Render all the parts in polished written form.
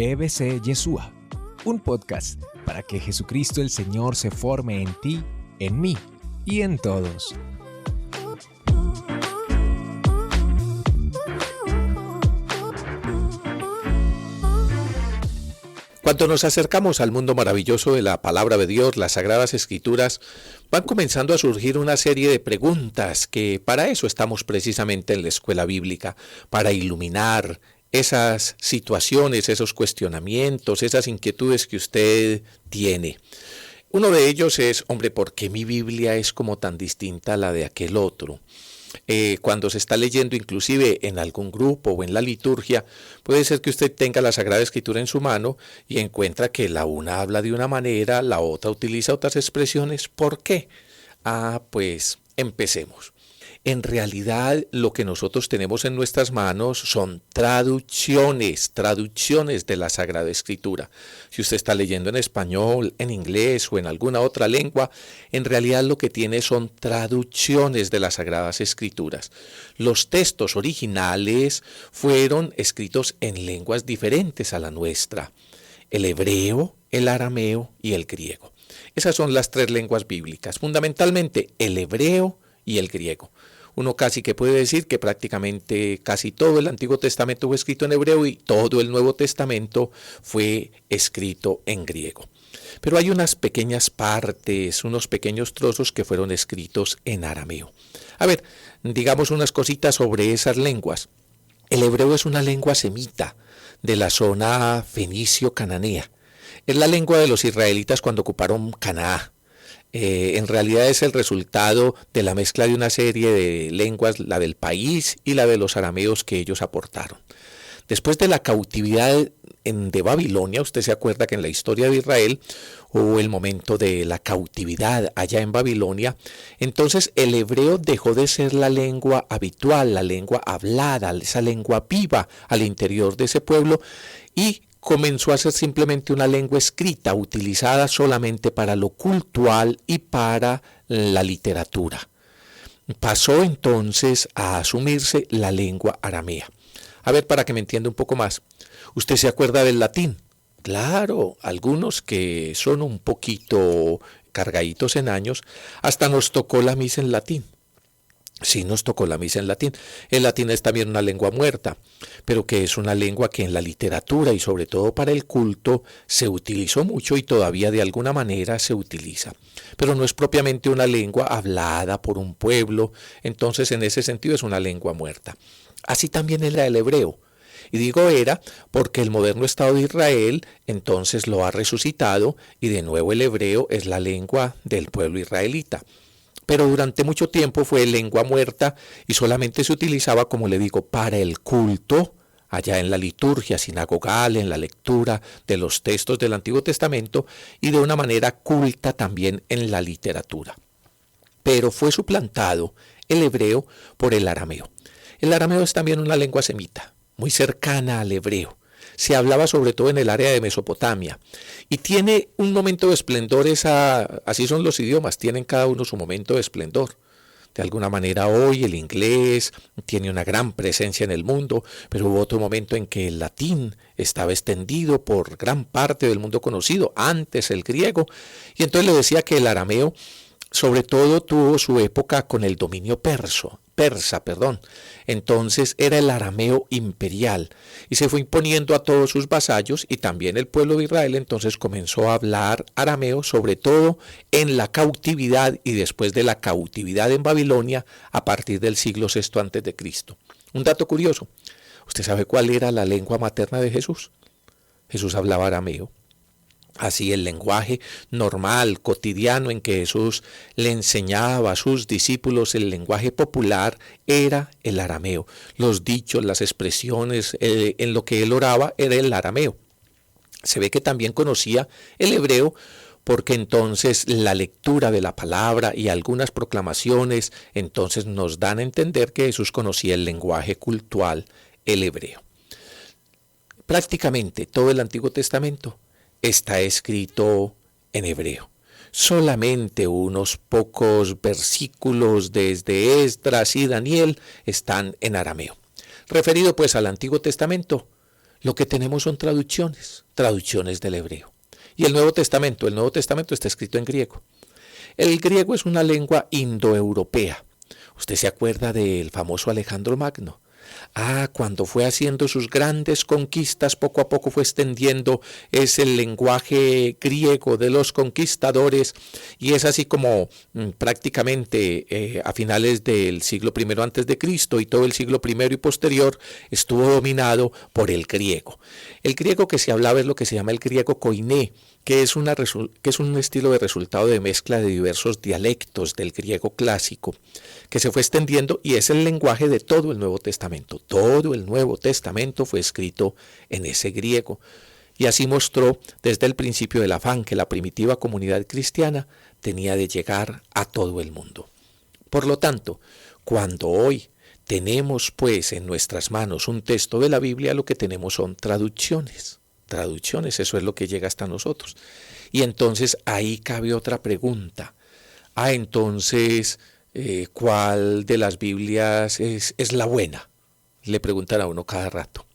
EBC Yeshua, un podcast para que Jesucristo el Señor se forme en ti, en mí y en todos. Cuando nos acercamos al mundo maravilloso de la Palabra de Dios, las Sagradas Escrituras, van comenzando a surgir una serie de preguntas que para eso estamos precisamente en la escuela bíblica, para iluminar esas situaciones, esos cuestionamientos, esas inquietudes que usted tiene. Uno de ellos es, hombre, ¿por qué mi Biblia es como tan distinta a la de aquel otro? Cuando se está leyendo inclusive en algún grupo o en la liturgia, puede ser que usted tenga la Sagrada Escritura en su mano y encuentra que la una habla de una manera, la otra utiliza otras expresiones. ¿Por qué? Pues empecemos. En realidad lo que nosotros tenemos en nuestras manos son traducciones de la Sagrada Escritura. Si usted está leyendo en español, en inglés o en alguna otra lengua, en realidad lo que tiene son traducciones de las Sagradas Escrituras. Los textos originales fueron escritos en lenguas diferentes a la nuestra: el hebreo, el arameo y el griego. Esas son las tres lenguas bíblicas, fundamentalmente el hebreo y el griego. Uno casi que puede decir que prácticamente casi todo el Antiguo Testamento fue escrito en hebreo y todo el Nuevo Testamento fue escrito en griego. Pero hay unas pequeñas partes, unos pequeños trozos que fueron escritos en arameo. A ver, digamos unas cositas sobre esas lenguas. El hebreo es una lengua semita de la zona fenicio-cananea. Es la lengua de los israelitas cuando ocuparon Canaán. En realidad es el resultado de la mezcla de una serie de lenguas, la del país y la de los arameos que ellos aportaron. Después de la cautividad de Babilonia, usted se acuerda que en la historia de Israel hubo el momento de la cautividad allá en Babilonia. Entonces el hebreo dejó de ser la lengua habitual, la lengua hablada, esa lengua viva al interior de ese pueblo, y comenzó a ser simplemente una lengua escrita, utilizada solamente para lo cultural y para la literatura. Pasó entonces a asumirse la lengua aramea. A ver, para que me entienda un poco más, ¿usted se acuerda del latín? Claro, algunos que son un poquito cargaditos en años, hasta nos tocó la misa en latín. Sí, nos tocó la misa en latín. El latín es también una lengua muerta, pero que es una lengua que en la literatura y sobre todo para el culto se utilizó mucho y todavía de alguna manera se utiliza. Pero no es propiamente una lengua hablada por un pueblo, entonces en ese sentido es una lengua muerta. Así también era el hebreo. Y digo era porque el moderno Estado de Israel entonces lo ha resucitado y de nuevo el hebreo es la lengua del pueblo israelita. Pero durante mucho tiempo fue lengua muerta y solamente se utilizaba, como le digo, para el culto, allá en la liturgia sinagogal, en la lectura de los textos del Antiguo Testamento y de una manera culta también en la literatura. Pero fue suplantado el hebreo por el arameo. El arameo es también una lengua semita, muy cercana al hebreo. Se hablaba sobre todo en el área de Mesopotamia y tiene un momento de esplendor, así son los idiomas, tienen cada uno su momento de esplendor. De alguna manera hoy el inglés tiene una gran presencia en el mundo, pero hubo otro momento en que el latín estaba extendido por gran parte del mundo conocido, antes el griego, y entonces le decía que el arameo sobre todo tuvo su época con el dominio persa. Entonces era el arameo imperial y se fue imponiendo a todos sus vasallos y también el pueblo de Israel entonces comenzó a hablar arameo, sobre todo en la cautividad y después de la cautividad en Babilonia a partir del siglo VI a.C. Un dato curioso, ¿usted sabe cuál era la lengua materna de Jesús? Jesús hablaba arameo. Así el lenguaje normal, cotidiano en que Jesús le enseñaba a sus discípulos, el lenguaje popular era el arameo. Los dichos, las expresiones, en lo que él oraba era el arameo. Se ve que también conocía el hebreo porque entonces la lectura de la palabra y algunas proclamaciones entonces nos dan a entender que Jesús conocía el lenguaje cultural, el hebreo. Prácticamente todo el Antiguo Testamento está escrito en hebreo. Solamente unos pocos versículos desde Esdras y Daniel están en arameo. Referido pues al Antiguo Testamento, Lo que tenemos son traducciones del hebreo. Y el Nuevo Testamento está escrito en griego. El griego es una lengua indoeuropea. ¿Usted se acuerda del famoso Alejandro Magno? Cuando fue haciendo sus grandes conquistas, poco a poco fue extendiendo, es el lenguaje griego de los conquistadores, y es así como prácticamente a finales del siglo I antes de Cristo y todo el siglo I y posterior estuvo dominado por el griego. El griego que se hablaba es lo que se llama el griego koiné, que es un estilo de resultado de mezcla de diversos dialectos del griego clásico, que se fue extendiendo y es el lenguaje de todo el Nuevo Testamento. Todo el Nuevo Testamento fue escrito en ese griego. Y así mostró desde el principio el afán que la primitiva comunidad cristiana tenía de llegar a todo el mundo. Por lo tanto, cuando hoy tenemos pues en nuestras manos un texto de la Biblia, lo que tenemos son traducciones, eso es lo que llega hasta nosotros. Y entonces ahí cabe otra pregunta. Entonces, ¿cuál de las Biblias es la buena? Le preguntan a uno cada rato.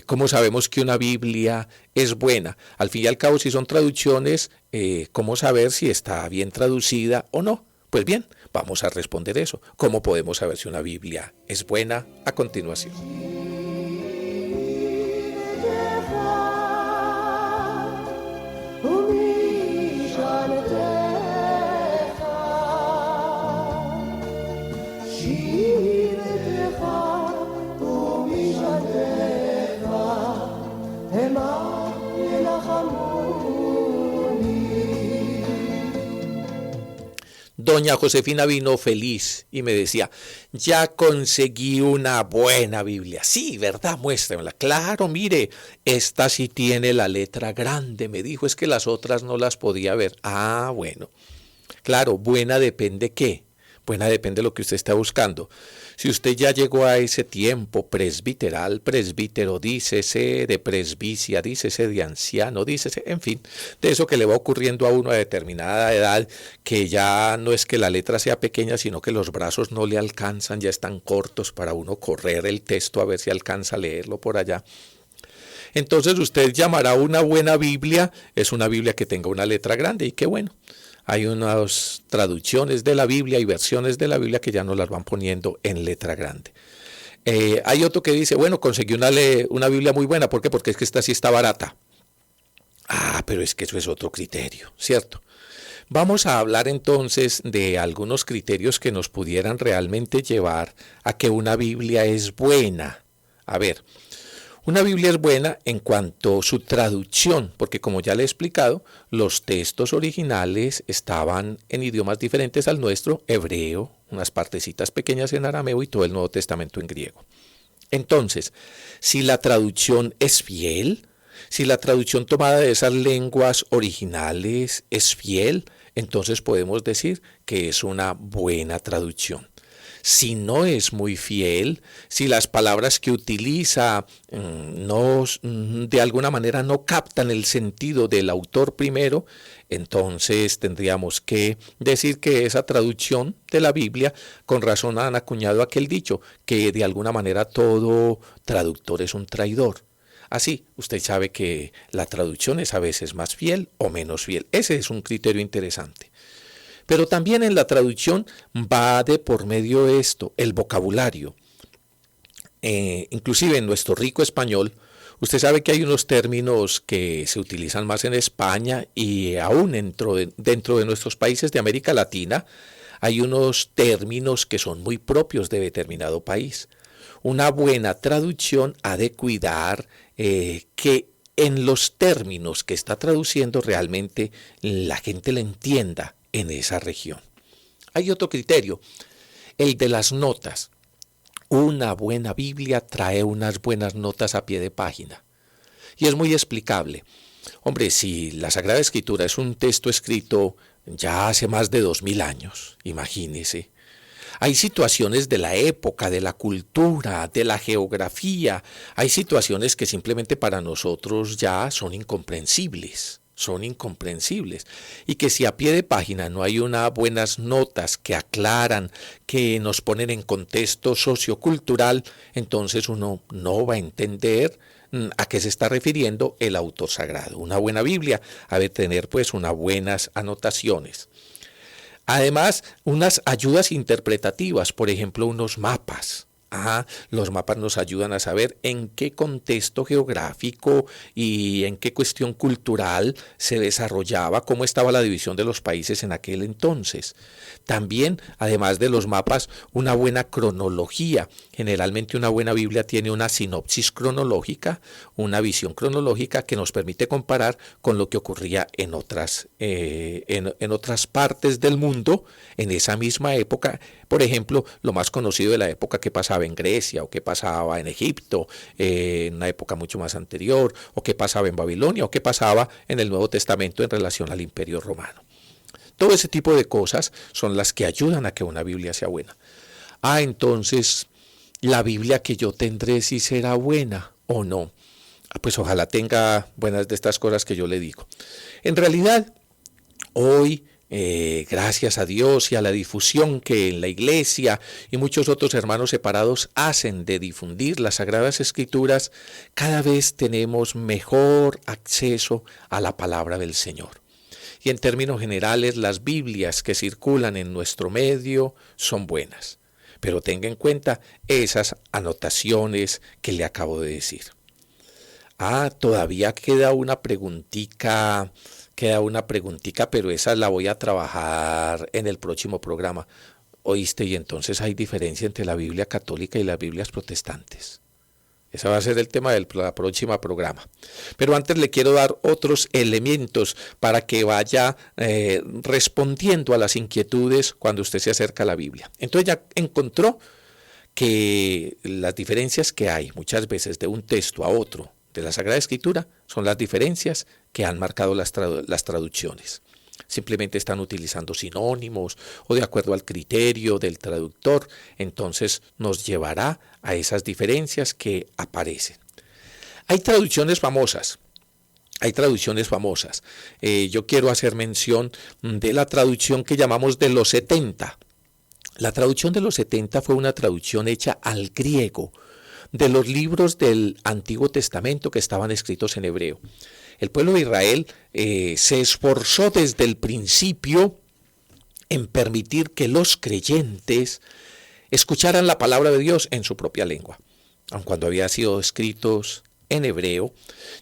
¿Cómo sabemos que una Biblia es buena? Al fin y al cabo, si son traducciones, ¿cómo saber si está bien traducida o no? Pues bien, vamos a responder eso. ¿Cómo podemos saber si una Biblia es buena? A continuación. Doña Josefina vino feliz y me decía, ya conseguí una buena Biblia. Sí, ¿verdad? Muéstremela. Claro, mire, esta sí tiene la letra grande, me dijo, es que las otras no las podía ver. Bueno. Claro, buena depende qué. Buena depende de lo que usted está buscando. Si usted ya llegó a ese tiempo presbiteral, presbítero, dícese de presbicia, dícese de anciano, dícese, en fin, de eso que le va ocurriendo a uno a determinada edad, que ya no es que la letra sea pequeña, sino que los brazos no le alcanzan, ya están cortos para uno correr el texto a ver si alcanza a leerlo por allá. Entonces usted llamará una buena Biblia, es una Biblia que tenga una letra grande, y qué bueno. Hay unas traducciones de la Biblia y versiones de la Biblia que ya nos las van poniendo en letra grande. Hay otro que dice, bueno, conseguí una Biblia muy buena. ¿Por qué? Porque es que esta sí está barata. Pero es que eso es otro criterio, ¿cierto? Vamos a hablar entonces de algunos criterios que nos pudieran realmente llevar a que una Biblia es buena. A ver, una Biblia es buena en cuanto a su traducción, porque como ya le he explicado, los textos originales estaban en idiomas diferentes al nuestro, hebreo, unas partecitas pequeñas en arameo y todo el Nuevo Testamento en griego. Entonces, si la traducción es fiel, si la traducción tomada de esas lenguas originales es fiel, entonces podemos decir que es una buena traducción. Si no es muy fiel, si las palabras que utiliza de alguna manera no captan el sentido del autor primero, entonces tendríamos que decir que esa traducción de la Biblia, con razón han acuñado aquel dicho, que de alguna manera todo traductor es un traidor. Así, usted sabe que la traducción es a veces más fiel o menos fiel. Ese es un criterio interesante. Pero también en la traducción va de por medio de esto, el vocabulario. Inclusive en nuestro rico español, usted sabe que hay unos términos que se utilizan más en España y aún dentro de nuestros países de América Latina, hay unos términos que son muy propios de determinado país. Una buena traducción ha de cuidar que en los términos que está traduciendo realmente la gente le entienda en esa región. Hay otro criterio, el de las notas. Una buena Biblia trae unas buenas notas a pie de página. Y es muy explicable. Hombre, si la Sagrada Escritura es un texto escrito ya hace más de 2000 años, imagínese. Hay situaciones de la época, de la cultura, de la geografía. Hay situaciones que simplemente para nosotros ya son incomprensibles. son incomprensibles, y que si a pie de página no hay unas buenas notas que aclaran, que nos ponen en contexto sociocultural, entonces uno no va a entender a qué se está refiriendo el autor sagrado. Una buena Biblia ha de tener pues unas buenas anotaciones. Además, unas ayudas interpretativas, por ejemplo, unos mapas. Los mapas nos ayudan a saber en qué contexto geográfico y en qué cuestión cultural se desarrollaba, cómo estaba la división de los países en aquel entonces. También, además de los mapas, una buena cronología. Generalmente una buena Biblia tiene una sinopsis cronológica, una visión cronológica que nos permite comparar con lo que ocurría en otras partes del mundo en esa misma época. Por ejemplo, lo más conocido de la época que pasaba en Grecia o que pasaba en Egipto, en una época mucho más anterior, o que pasaba en Babilonia o que pasaba en el Nuevo Testamento en relación al Imperio Romano. Todo ese tipo de cosas son las que ayudan a que una Biblia sea buena. Entonces, ¿la Biblia que yo tendré sí será buena o no? Pues ojalá tenga buenas de estas cosas que yo le digo. En realidad, hoy, gracias a Dios y a la difusión que en la iglesia y muchos otros hermanos separados hacen de difundir las Sagradas Escrituras, cada vez tenemos mejor acceso a la palabra del Señor. Y en términos generales, las Biblias que circulan en nuestro medio son buenas. Pero tenga en cuenta esas anotaciones que le acabo de decir. Todavía queda una preguntita, pero esa la voy a trabajar en el próximo programa. ¿Oíste? Y entonces hay diferencia entre la Biblia católica y las Biblias protestantes. Ese va a ser el tema del próximo programa. Pero antes le quiero dar otros elementos para que vaya respondiendo a las inquietudes cuando usted se acerca a la Biblia. Entonces ya encontró que las diferencias que hay muchas veces de un texto a otro de la Sagrada Escritura son las diferencias que han marcado las traducciones. Simplemente están utilizando sinónimos o de acuerdo al criterio del traductor, entonces nos llevará a esas diferencias que aparecen. Hay traducciones famosas. Yo quiero hacer mención de la traducción que llamamos de los 70. La traducción de los 70 fue una traducción hecha al griego de los libros del Antiguo Testamento que estaban escritos en hebreo. El pueblo de Israel se esforzó desde el principio en permitir que los creyentes escucharan la palabra de Dios en su propia lengua. Aun cuando había sido escritos en hebreo,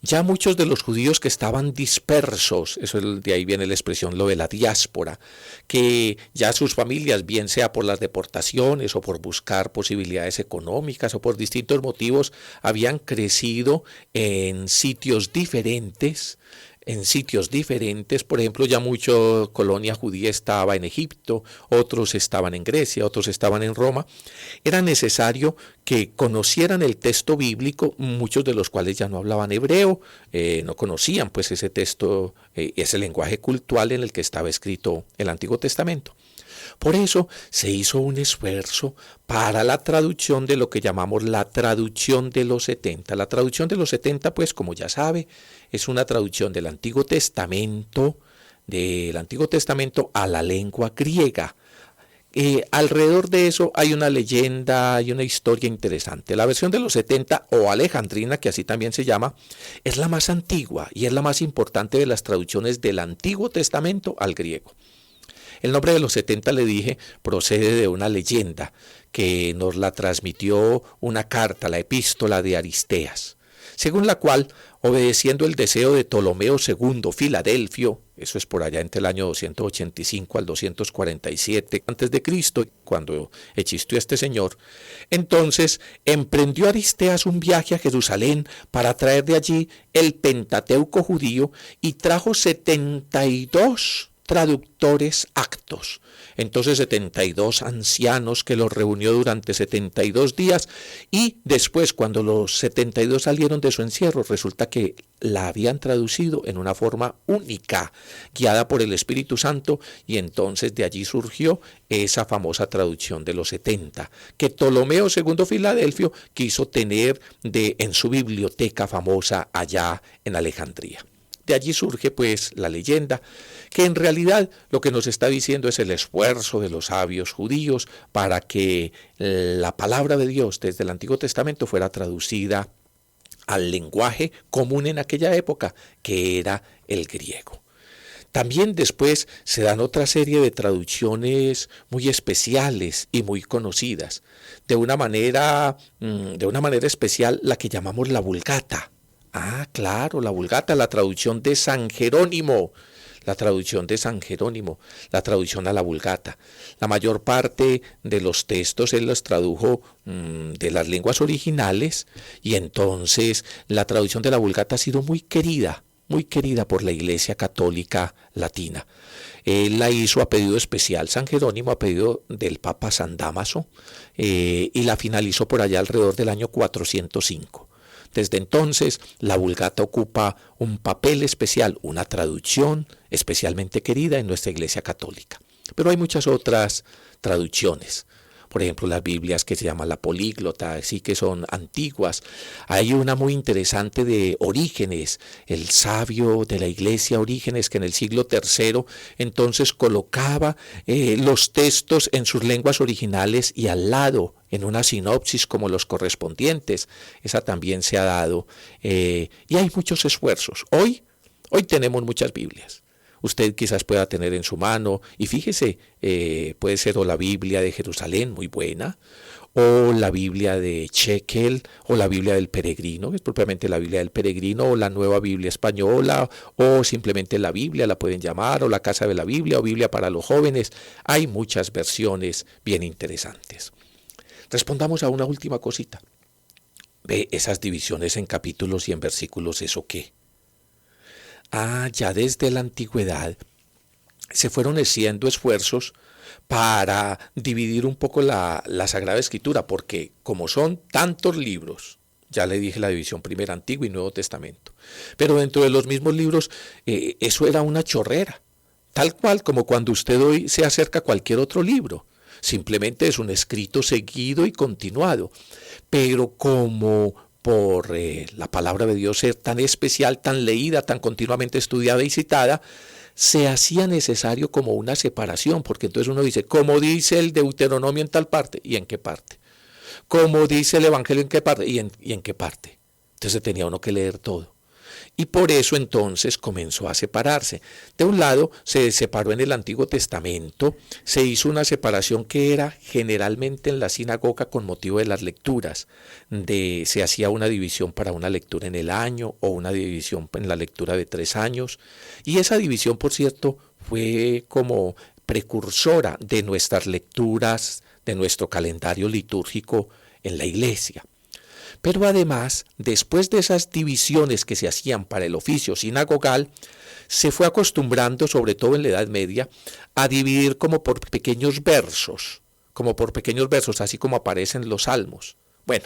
ya muchos de los judíos que estaban dispersos, de ahí viene la expresión lo de la diáspora, que ya sus familias, bien sea por las deportaciones o por buscar posibilidades económicas o por distintos motivos, habían crecido en sitios diferentes. Por ejemplo, ya mucha colonia judía estaba en Egipto, otros estaban en Grecia, otros estaban en Roma. Era necesario que conocieran el texto bíblico, muchos de los cuales ya no hablaban hebreo, no conocían pues ese texto, ese lenguaje cultural en el que estaba escrito el Antiguo Testamento. Por eso se hizo un esfuerzo para la traducción de lo que llamamos la traducción de los 70. La traducción de los 70, pues como ya sabe, es una traducción del Antiguo Testamento a la lengua griega. Alrededor de eso hay una leyenda, y una historia interesante. La versión de los 70 o alejandrina, que así también se llama, es la más antigua y es la más importante de las traducciones del Antiguo Testamento al griego. El nombre de los 70, le dije, procede de una leyenda que nos la transmitió una carta, la epístola de Aristeas, según la cual, obedeciendo el deseo de Ptolomeo II Filadelfio, eso es por allá entre el año 285 al 247 a.C., cuando existió este señor, entonces emprendió Aristeas un viaje a Jerusalén para traer de allí el Pentateuco judío y trajo 72 traductores actos. Entonces 72 ancianos que los reunió durante 72 días y después cuando los 72 salieron de su encierro resulta que la habían traducido en una forma única, guiada por el Espíritu Santo, y entonces de allí surgió esa famosa traducción de los 70 que Ptolomeo II Filadelfio quiso tener en su biblioteca famosa allá en Alejandría. de allí surge pues la leyenda, que en realidad lo que nos está diciendo es el esfuerzo de los sabios judíos para que la palabra de Dios desde el Antiguo Testamento fuera traducida al lenguaje común en aquella época, que era el griego. También después se dan otra serie de traducciones muy especiales y muy conocidas. De una manera especial la que llamamos la Vulgata. Ah, claro, la Vulgata, la traducción de San Jerónimo. La traducción a la Vulgata. La mayor parte de los textos él los tradujo de las lenguas originales, y entonces la traducción de la Vulgata ha sido muy querida por la Iglesia Católica Latina. Él la hizo a pedido especial, San Jerónimo, a pedido del Papa San Dámaso, y la finalizó por allá alrededor del año 405. Desde entonces, la Vulgata ocupa un papel especial, una traducción especialmente querida en nuestra Iglesia Católica. Pero hay muchas otras traducciones. Por ejemplo, las Biblias que se llaman la políglota, así que son antiguas. Hay una muy interesante de Orígenes, el sabio de la Iglesia Orígenes, que en el siglo III entonces colocaba los textos en sus lenguas originales y al lado en una sinopsis como los correspondientes. Esa también se ha dado. Y hay muchos esfuerzos. Hoy tenemos muchas Biblias. Usted quizás pueda tener en su mano, y fíjese, puede ser o la Biblia de Jerusalén, muy buena, o la Biblia de Shekel, o la Biblia del Peregrino, que es propiamente la Biblia del Peregrino, o la Nueva Biblia Española, o simplemente la Biblia, la pueden llamar, o la Casa de la Biblia, o Biblia para los jóvenes. Hay muchas versiones bien interesantes. Respondamos a una última cosita. Ve esas divisiones en capítulos y en versículos, ¿eso qué? Ya desde la antigüedad se fueron haciendo esfuerzos para dividir un poco la Sagrada Escritura, porque como son tantos libros, ya le dije la división primera, Antiguo y Nuevo Testamento, pero dentro de los mismos libros eso era una chorrera, tal cual como cuando usted hoy se acerca a cualquier otro libro. Simplemente es un escrito seguido y continuado, pero como por la palabra de Dios ser tan especial, tan leída, tan continuamente estudiada y citada, se hacía necesario como una separación, porque entonces uno dice, como dice el Deuteronomio en tal parte, ¿y en qué parte? Como dice el Evangelio en qué parte, ¿y en qué parte? Entonces tenía uno que leer todo. Y por eso entonces comenzó a separarse. De un lado se separó en el Antiguo Testamento, se hizo una separación que era generalmente en la sinagoga con motivo de las lecturas. Se hacía una división para una lectura en el año o una división en la lectura de 3 años. Y esa división, por cierto, fue como precursora de nuestras lecturas, de nuestro calendario litúrgico en la iglesia. Pero además, después de esas divisiones que se hacían para el oficio sinagogal, se fue acostumbrando, sobre todo en la Edad Media, a dividir como por pequeños versos, así como aparecen los salmos. Bueno,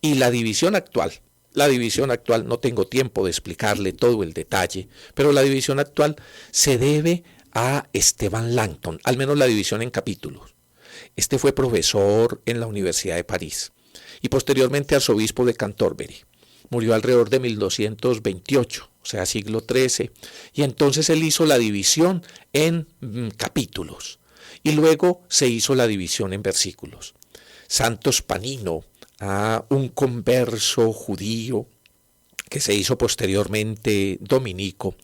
y la división actual, no tengo tiempo de explicarle todo el detalle, pero la división actual se debe a Esteban Langton, al menos la división en capítulos. Este fue profesor en la Universidad de París y posteriormente arzobispo de Canterbury. Murió alrededor de 1228, o sea, siglo XIII, y entonces él hizo la división en capítulos, y luego se hizo la división en versículos. Santos Panino, un converso judío que se hizo posteriormente dominico,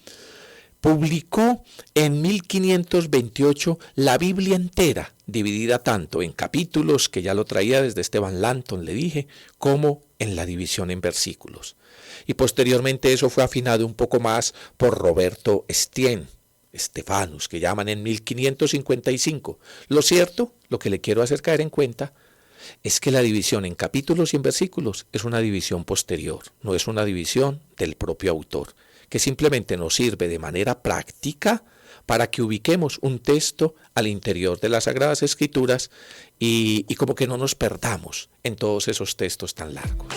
publicó en 1528 la Biblia entera, dividida tanto en capítulos, que ya lo traía desde Esteban Langton, le dije, como en la división en versículos. Y posteriormente eso fue afinado un poco más por Roberto Stephanus, que llaman en 1555. Lo cierto, lo que le quiero hacer caer en cuenta, es que la división en capítulos y en versículos es una división posterior, no es una división del propio autor, que simplemente nos sirve de manera práctica para que ubiquemos un texto al interior de las Sagradas Escrituras y como que no nos perdamos en todos esos textos tan largos.